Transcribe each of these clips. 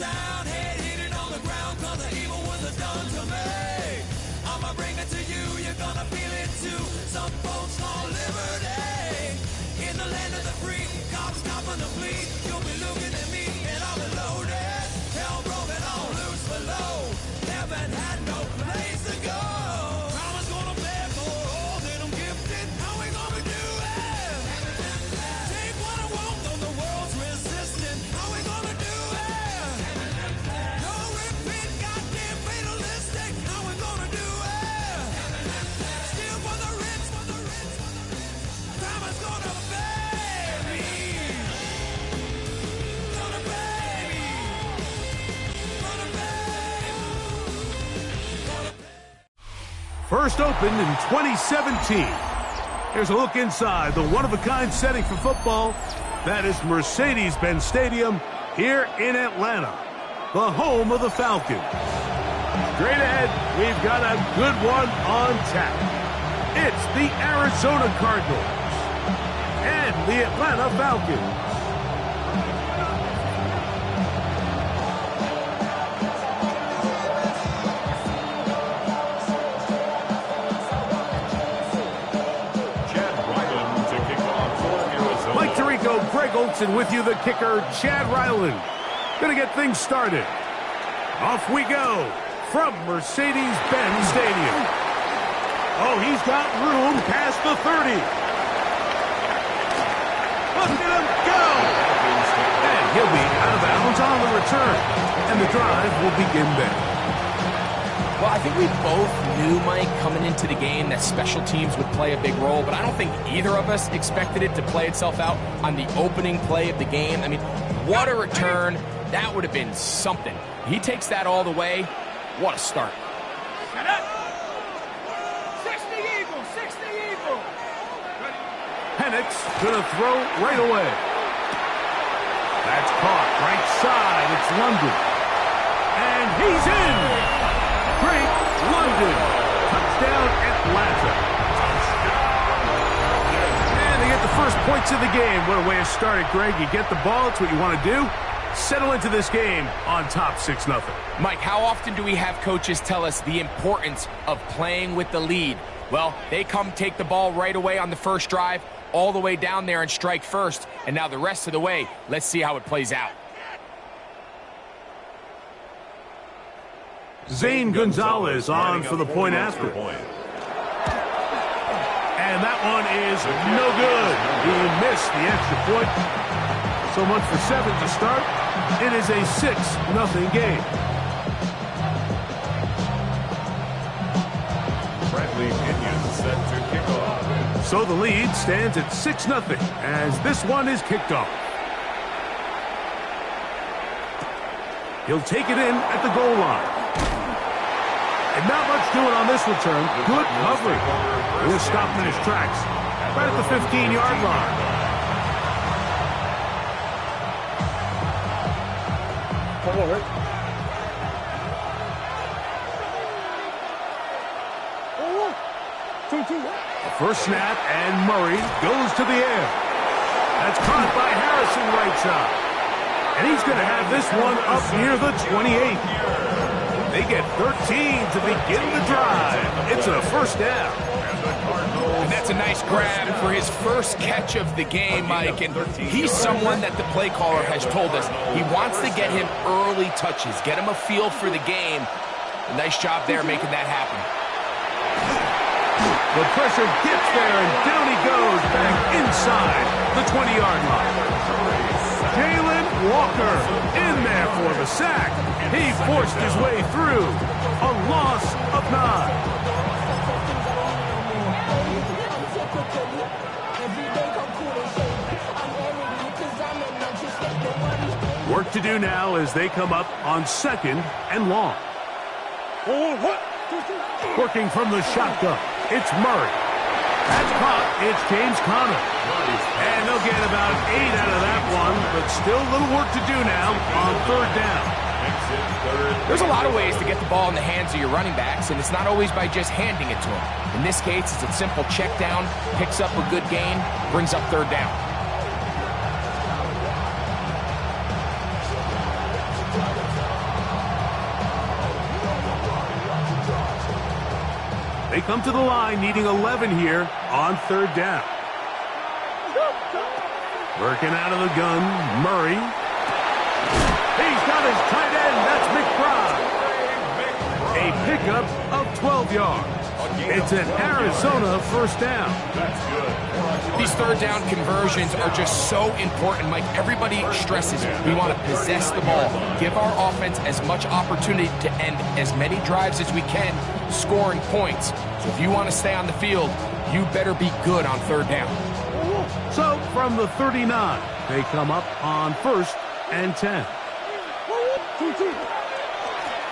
sound, head hitting on the ground, 'cause the evil was done to me. I'ma bring it to you, you're gonna feel it too. Some folks call liberty. In the land of the free, cops copping the plea. You'll be looking at me and I'll be loaded. Hell broken on loose below. Heaven had no place to go. Karma's gonna bear for all that I'm gifted. How we gonna do it? Take what I want, though the world's resisting. How we gonna do it? No repeat, goddamn fatalistic. How we gonna do it? Steal for the rich, for the rich, for the rich. Karma's gonna pay me. Gonna pay me. Gonna pay me. Gonna pay. First opened in 2017. Here's a look inside the one-of-a-kind setting for football. That is Mercedes-Benz Stadium here in Atlanta, the home of the Falcons. Straight ahead, we've got a good one on tap. It's the Arizona Cardinals and the Atlanta Falcons. Greg Olson with you, the kicker, Chad Ryland. Gonna get things started. Off we go from Mercedes-Benz Stadium. Oh, he's got room past the 30. Look at him go! And he'll be out of bounds on the return. And the drive will begin there. Well, I think we both knew, Mike, coming into the game that special teams would play a big role, but I don't think either of us expected it to play itself out on the opening play of the game. I mean, what a return. That would have been something. He takes that all the way. What a start. 60 Eagles, 60 Eagles. Penix gonna throw right away. That's caught right side. It's London. And he's in. Great London. Touchdown Atlanta. And they get the first points of the game. What a way to start it, Greg. You get the ball. It's what you want to do. Settle into this game on top 6-0. Mike, how often do we have coaches tell us the importance of playing with the lead? Well, they come take the ball right away on the first drive, all the way down there and strike first. And now the rest of the way, let's see how it plays out. Zane Gonzalez on for the point after. And that one is no good. He missed the extra point. So much for 7 to start. It is a 6-0 game. Bradley Pinion set to kick off. So the lead stands at 6-0 as this one is kicked off. He'll take it in at the goal line. And not much doing on this return. Good coverage. He'll stop in his tracks right at the 15-yard line. The first snap, and Murray goes to the air. That's caught by Harrison right side. And he's going to have this one up near the 28. They get 13 to begin the drive. It's a first down. And that's a nice grab for his first catch of the game, Mike. And he's someone that the play caller has told us he wants to get him early touches, get him a feel for the game. A nice job there making that happen. The pressure gets there, and down he goes back inside the 20-yard line. Jalen Walker in there for the sack. He forced his way through. A loss of 9. Work to do now as they come up on 2nd and long. Working from the shotgun, it's Murray. That's caught. It's James Conner. And they'll get about 8 out of that one, but still a little work to do now on 3rd down. There's a lot of ways to get the ball in the hands of your running backs, and it's not always by just handing it to them. In this case, it's a simple check down, picks up a good gain, brings up 3rd down. They come to the line needing 11 here on third down. Working out of the gun, Murray. He's got his tight end. That's McBride. A pickup of 12 yards. It's an Arizona first down. That's good. These third down conversions are just so important, Mike. Everybody stresses we want to possess the ball, give our offense as much opportunity to end as many drives as we can, scoring points. So if you want to stay on the field, you better be good on third down. So from the 39, they come up on 1st and 10.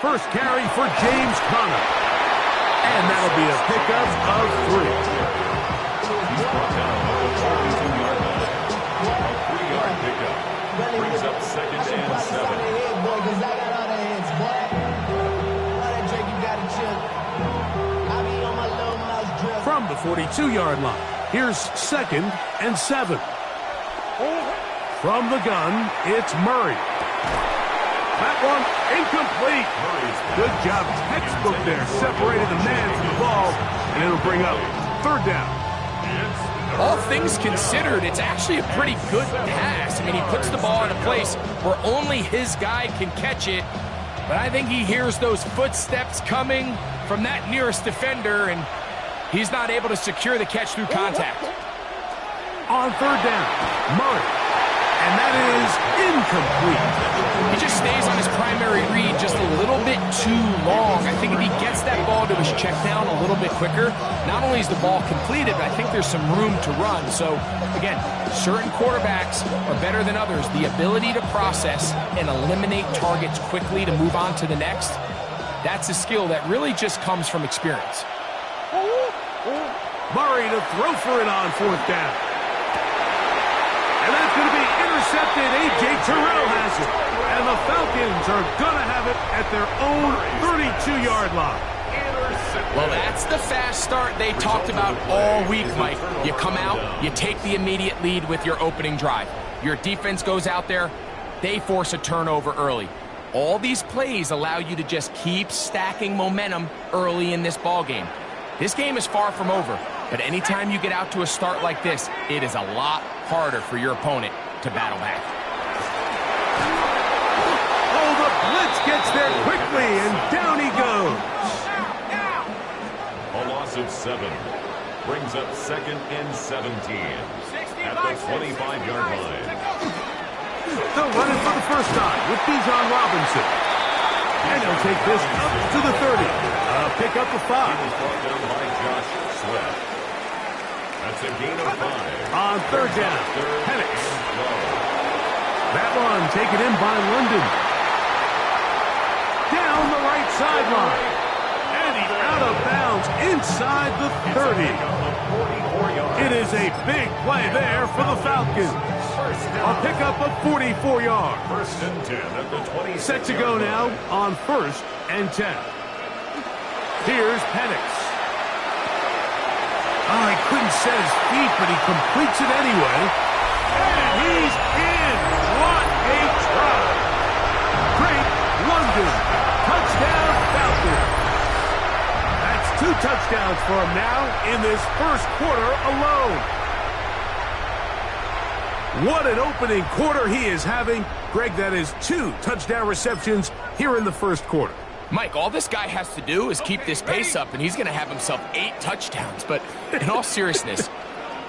First carry for James Conner. And that'll be a pickup of 3. He's brought down at the 42-yard line. A 3-yard pickup. Brings up 2nd and 7. From the 42-yard line, here's 2nd and 7. From the gun, it's Murray. That one incomplete. Good job, textbook there. Separated the man from the ball, and it'll bring up third down. All things considered, it's actually a pretty good pass. I mean, he puts the ball in a place where only his guy can catch it, but I think he hears those footsteps coming from that nearest defender, and he's not able to secure the catch through contact. On third down, Murray. And that is incomplete. He just stays on his primary read just a little bit too long. I think if he gets that ball to his check down a little bit quicker, not only is the ball completed, but I think there's some room to run. So, again, certain quarterbacks are better than others. The ability to process and eliminate targets quickly to move on to the next, that's a skill that really just comes from experience. Murray to throw for it on 4th down. And that's going to be intercepted. A.J. Terrell has it. And the Falcons are going to have it at their own 32-yard line. Well, that's the fast start they talked about all week, Mike. You come out, you take the immediate lead with your opening drive. Your defense goes out there, they force a turnover early. All these plays allow you to just keep stacking momentum early in this ball game. This game is far from over, but anytime you get out to a start like this, it is a lot harder for your opponent to battle back. Oh, the blitz gets there quickly, and down he goes. A loss of 7. Brings up 2nd and 17. At the 25-yard line. They'll run it for the first time with Bijan Robinson. And he'll take this up to the 30. Pick up the 5. He was brought down by Josh Sweat. That's a gain of 5. On third down, Penix. That one taken in by London. Down the right sideline. And he's out of bounds inside the 30. It is a big play there for the Falcons. A pickup of 44 yards. 1st and 10 at the 20. Set to go now on 1st and 10. Here's Penix. Oh, he couldn't set his feet, but he completes it anyway. And he's in. What a try. Great London. Touchdown Falcons. That's 2 touchdowns for him now in this first quarter alone. What an opening quarter he is having. Greg, that is 2 touchdown receptions here in the first quarter. Mike, all this guy has to do is keep this pace up, and he's going to have himself 8 touchdowns. But in all seriousness,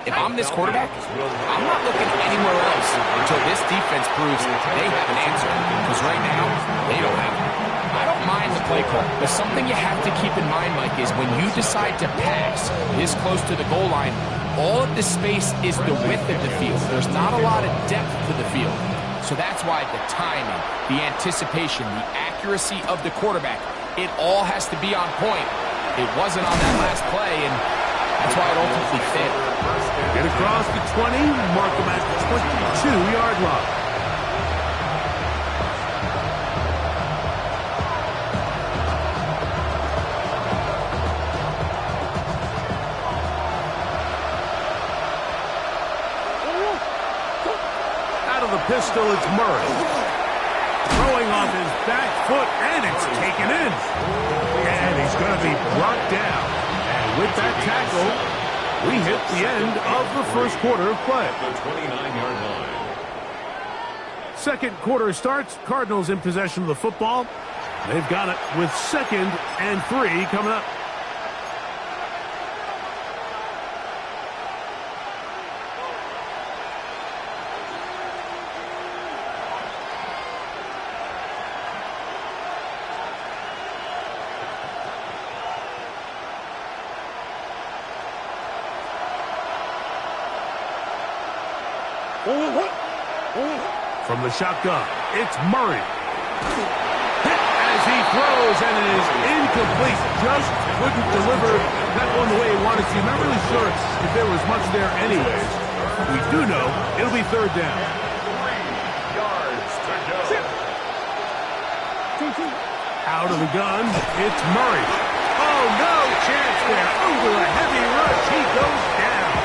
if I'm this quarterback, I'm not looking anywhere else until this defense proves they have an answer. Because right now, they don't have it. I don't mind the play call, but something you have to keep in mind, Mike, is when you decide to pass this close to the goal line, all of the space is the width of the field. There's not a lot of depth to the field. So that's why the timing, the anticipation, the accuracy of the quarterback, it all has to be on point. It wasn't on that last play, and that's why it ultimately failed. Get across the 20, mark him at the 22-yard line. Pistol, it's Murray. Throwing off his back foot, and it's taken in. And he's going to be brought down. And With that tackle, we hit the end of the first quarter of play. The 29-yard line. Second quarter starts. Cardinals in possession of the football. They've got it with 2nd and 3 coming up. From the shotgun, it's Murray. Hit as he throws, and it is incomplete. Just couldn't deliver that one the way he wanted to. Not really sure if there was much there anyways. We do know it'll be 3rd down. 3 yards to go. Out of the gun, it's Murray. Oh, no chance there. Over a heavy rush, he goes down.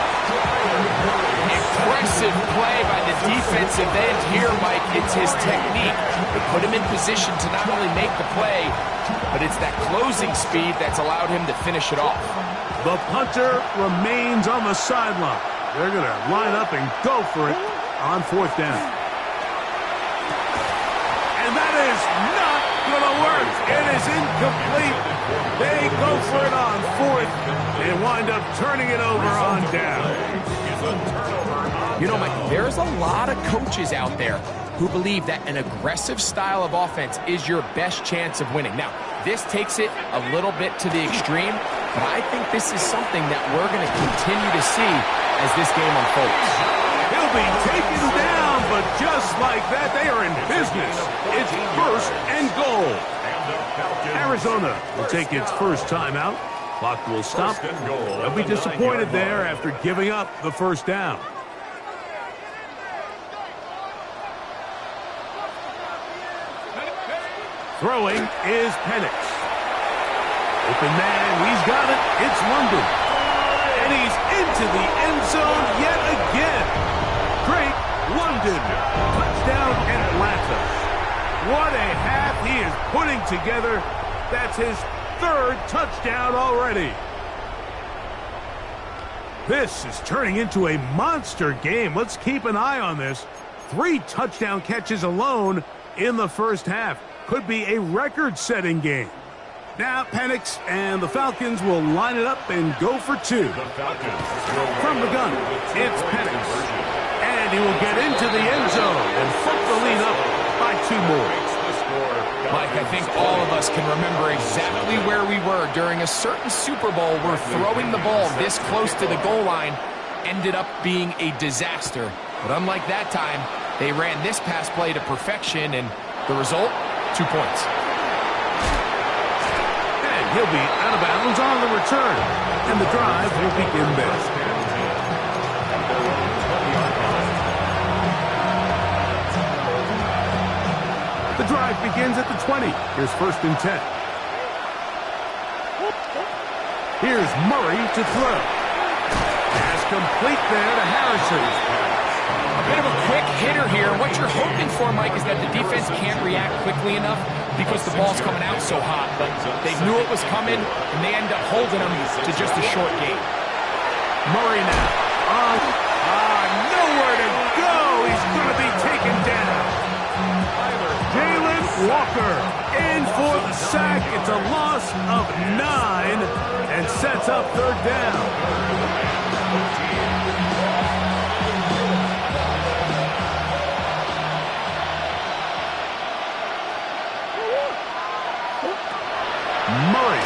Impressive play by the defensive end here, Mike. It's his technique. They put him in position to not only make the play, but it's that closing speed that's allowed him to finish it off. The punter remains on the sideline. They're going to line up and go for it on 4th down. And that is not going to work. It is incomplete. They go for it on 4th and wind up turning it over on down. You know, Mike, there's a lot of coaches out there who believe that an aggressive style of offense is your best chance of winning. Now, this takes it a little bit to the extreme, but I think this is something that we're going to continue to see as this game unfolds. He'll be taken down, but just like that, they are in business. It's 1st and goal. Arizona will take its first timeout. Clock will stop. They'll be disappointed there after giving up the 1st down. Throwing is Penix. Open man, he's got it. It's London. And he's into the end zone yet again. Drake London. Touchdown Atlanta. What a half he is putting together. That's his 3rd touchdown already. This is turning into a monster game. Let's keep an eye on this. 3 touchdown catches alone in the first half. Could be a record-setting game. Now Penix and the Falcons will line it up and go for 2. From the gun, it's Penix. And he will get into the end zone and flip the lead up by 2 more. Mike, I think all of us can remember exactly where we were during a certain Super Bowl where throwing the ball this close to the goal line ended up being a disaster. But unlike that time, they ran this pass play to perfection, and the result, 2 points. And he'll be out of bounds on the return. And the drive will begin there. The drive begins at the 20. Here's 1st and 10. Here's Murray to throw. Pass complete there to Harrison. A bit of a quick hitter here. What you're hoping for, Mike, is that the defense can't react quickly enough because the ball's coming out so hot. But they knew it was coming, and they end up holding them to just a short gain. Murray now. Nowhere to go. He's going to be taken down. Jalen Walker in for the sack. It's a loss of 9 and sets up 3rd down. Murray.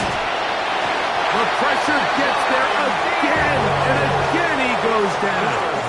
The pressure gets there again, and again he goes down.